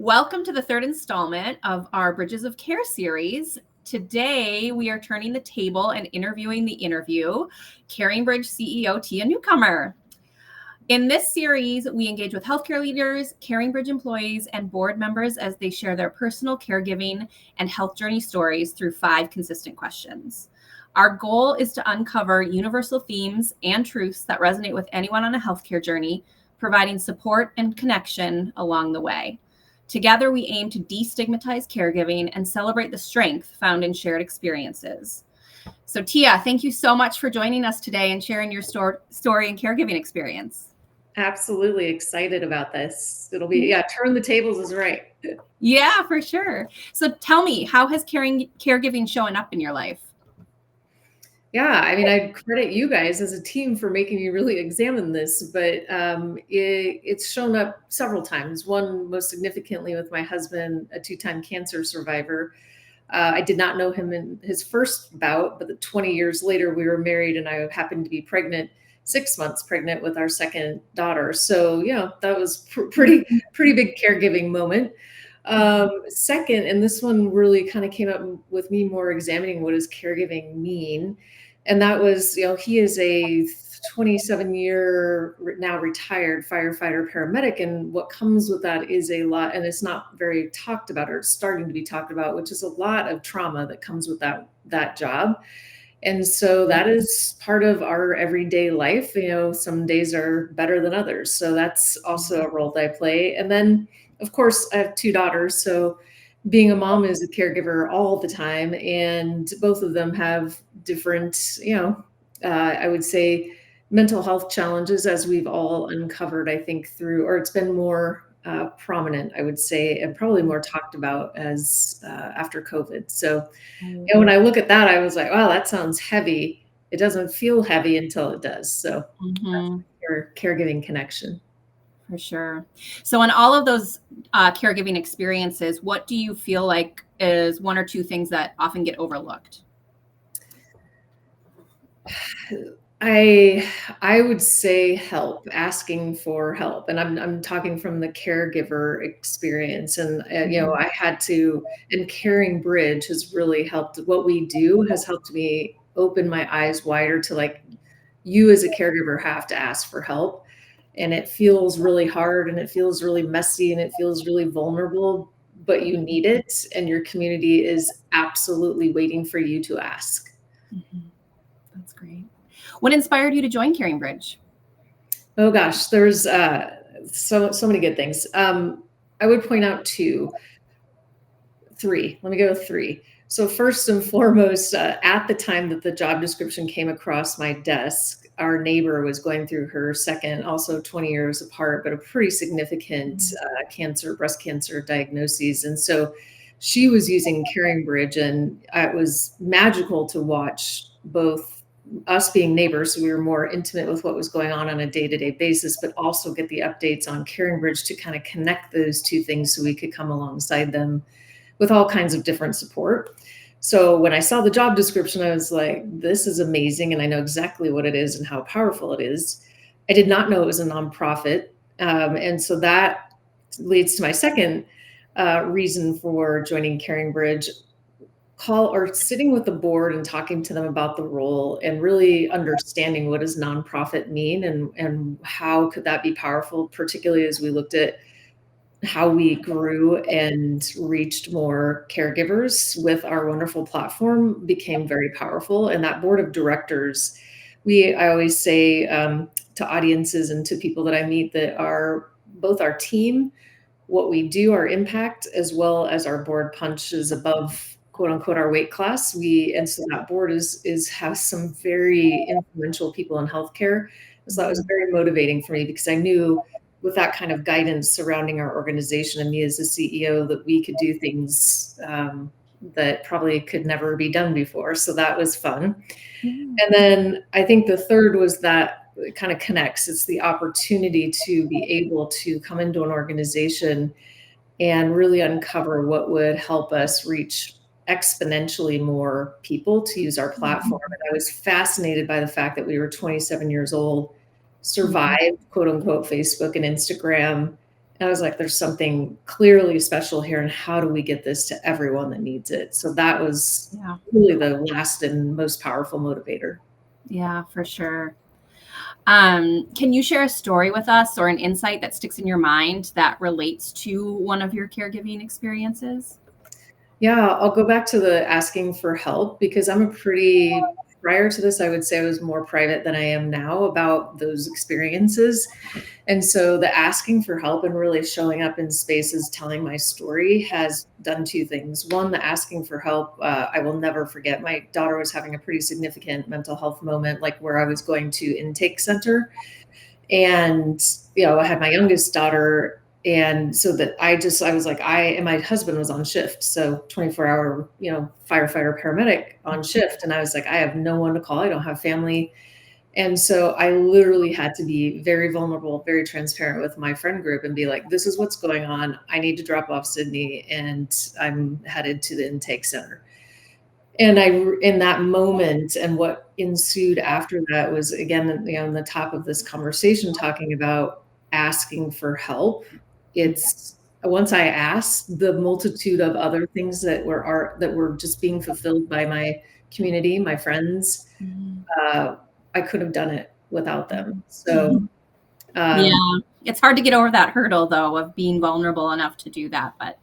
Welcome to the third installment of our Bridges of Care series. Today, we are turning the table and interviewing the interview, CaringBridge CEO Tia Newcomer. In this series, we engage with healthcare leaders, CaringBridge employees, and board members as they share their personal caregiving and health journey stories through 5 consistent questions. Our goal is to uncover universal themes and truths that resonate with anyone on a healthcare journey, providing support and connection along the way. Together, we aim to destigmatize caregiving and celebrate the strength found in shared experiences. So Tia, thank you so much for joining us today and sharing your story and caregiving experience. Absolutely excited about this. It'll be, turn the tables is right. Yeah, for sure. So tell me, how has caregiving shown up in your life? Yeah, I mean, I credit you guys as a team for making me really examine this, but it's shown up several times. One, most significantly, with my husband, a 2-time cancer survivor. I did not know him in his first bout, but 20 years later, we were married, and I happened to be pregnant, 6 months pregnant with our second daughter. So, that was pretty big caregiving moment. Second, and this one really kind of came up with me more examining what does caregiving mean. And that was, he is a 27-year now retired firefighter paramedic. And what comes with that is a lot, and it's not very talked about, or it's starting to be talked about, which is a lot of trauma that comes with that job. And so that is part of our everyday life. Some days are better than others. So that's also a role that I play. And then, of course, I have 2 daughters. So being a mom is a caregiver all the time. And both of them have different, I would say, mental health challenges, as we've all uncovered, I think, or it's been more prominent, I would say, and probably more talked about as after COVID. So when I look at that, I was like, wow, that sounds heavy. It doesn't feel heavy until it does. So that's your caregiving connection. For sure. So in all of those caregiving experiences, what do you feel like is 1 or 2 things that often get overlooked? I would say help, asking for help. And I'm talking from the caregiver experience. And, I had to, and CaringBridge has really helped. What we do has helped me open my eyes wider to, like, you as a caregiver have to ask for help. And it feels really hard, and it feels really messy, and it feels really vulnerable, but you need it. And your community is absolutely waiting for you to ask. That's great. What inspired you to join CaringBridge? Oh gosh, there's so many good things. I would point out 3. Let me go with 3. So first and foremost, at the time that the job description came across my desk, our neighbor was going through her second, also 20 years apart, but a pretty significant breast cancer diagnosis. And so she was using CaringBridge, and it was magical to watch both us being neighbors, so we were more intimate with what was going on a day-to-day basis, but also get the updates on CaringBridge to kind of connect those 2 things so we could come alongside them with all kinds of different support. So when I saw the job description, I was like, this is amazing. And I know exactly what it is and how powerful it is. I did not know it was a nonprofit. And so that leads to my second reason for joining CaringBridge, sitting with the board and talking to them about the role and really understanding what does nonprofit mean and how could that be powerful, particularly as we looked at how we grew and reached more caregivers with our wonderful platform became very powerful. And that board of directors, I always say to audiences and to people that I meet that are both our team, what we do, our impact, as well as our board punches above, quote unquote, our weight class. And so that board has some very influential people in healthcare. So that was very motivating for me, because I knew with that kind of guidance surrounding our organization and me as a CEO that we could do things that probably could never be done before. So that was fun. And then I think the third was that it kind of connects. It's the opportunity to be able to come into an organization and really uncover what would help us reach exponentially more people to use our platform. And I was fascinated by the fact that we were 27 years old, survived, quote unquote, Facebook and Instagram, And I was like, there's something clearly special here, and how do we get this to everyone that needs it? So that was really the last and most powerful motivator. Yeah, for sure. Can you share a story with us or an insight that sticks in your mind that relates to one of your caregiving experiences? Yeah, I'll go back to the asking for help, because prior to this, I would say I was more private than I am now about those experiences. And so the asking for help and really showing up in spaces, telling my story, has done two things. One, the asking for help, I will never forget. My daughter was having a pretty significant mental health moment, like where I was going to intake center. And, I had my youngest daughter. And so that I was like, and my husband was on shift. So 24-hour, firefighter, paramedic on shift. And I was like, I have no one to call. I don't have family. And so I literally had to be very vulnerable, very transparent with my friend group and be like, this is what's going on. I need to drop off Sydney and I'm headed to the intake center. And in that moment, and what ensued after that was, again, on the top of this conversation, talking about asking for help. It's once I asked, the multitude of other things that were just being fulfilled by my community, my friends, I could have done it without them. So, yeah, it's hard to get over that hurdle, though, of being vulnerable enough to do that. But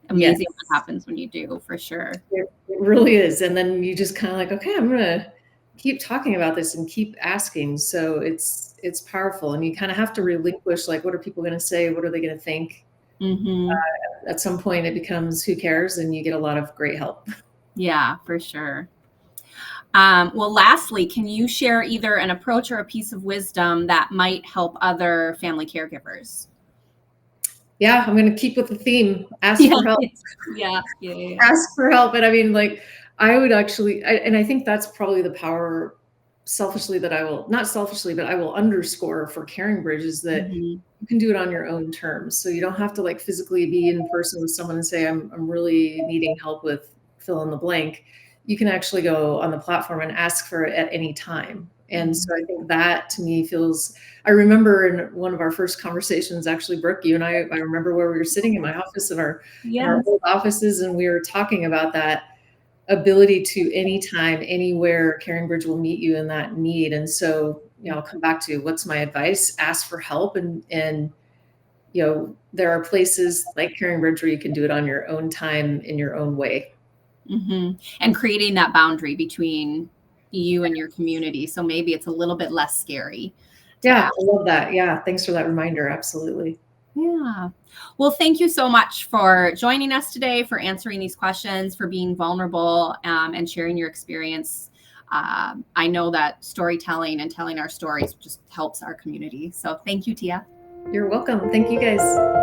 amazing what happens when you do, for sure. It really is. And then you just kind of like, okay, I'm going to keep talking about this and keep asking. So it's powerful. And you kind of have to relinquish, like, what are people going to say? What are they going to think? At some point it becomes, who cares? And you get a lot of great help. Yeah, for sure. Well, lastly, can you share either an approach or a piece of wisdom that might help other family caregivers? Yeah, I'm going to keep with the theme. Ask for help. Yeah. Ask for help. And I mean, like, I would actually, and I think that's probably the power, selfishly, that not selfishly, but I will underscore for CaringBridge, is that you can do it on your own terms. So you don't have to like physically be in person with someone and say, I'm really needing help with fill in the blank. You can actually go on the platform and ask for it at any time. And so I think that, to me, I remember in one of our first conversations, actually, Brooke, you and I remember where we were sitting in my office, in our old offices, and we were talking about that ability to, anytime, anywhere, CaringBridge will meet you in that need. And so, I'll come back to, what's my advice? Ask for help. And there are places like CaringBridge where you can do it on your own time, in your own way. And creating that boundary between you and your community. So maybe it's a little bit less scary. Yeah, I love that. Yeah. Thanks for that reminder. Absolutely. Yeah. Well, thank you so much for joining us today, for answering these questions, for being vulnerable, and sharing your experience. I know that storytelling and telling our stories just helps our community. So thank you, Tia. You're welcome. Thank you, guys.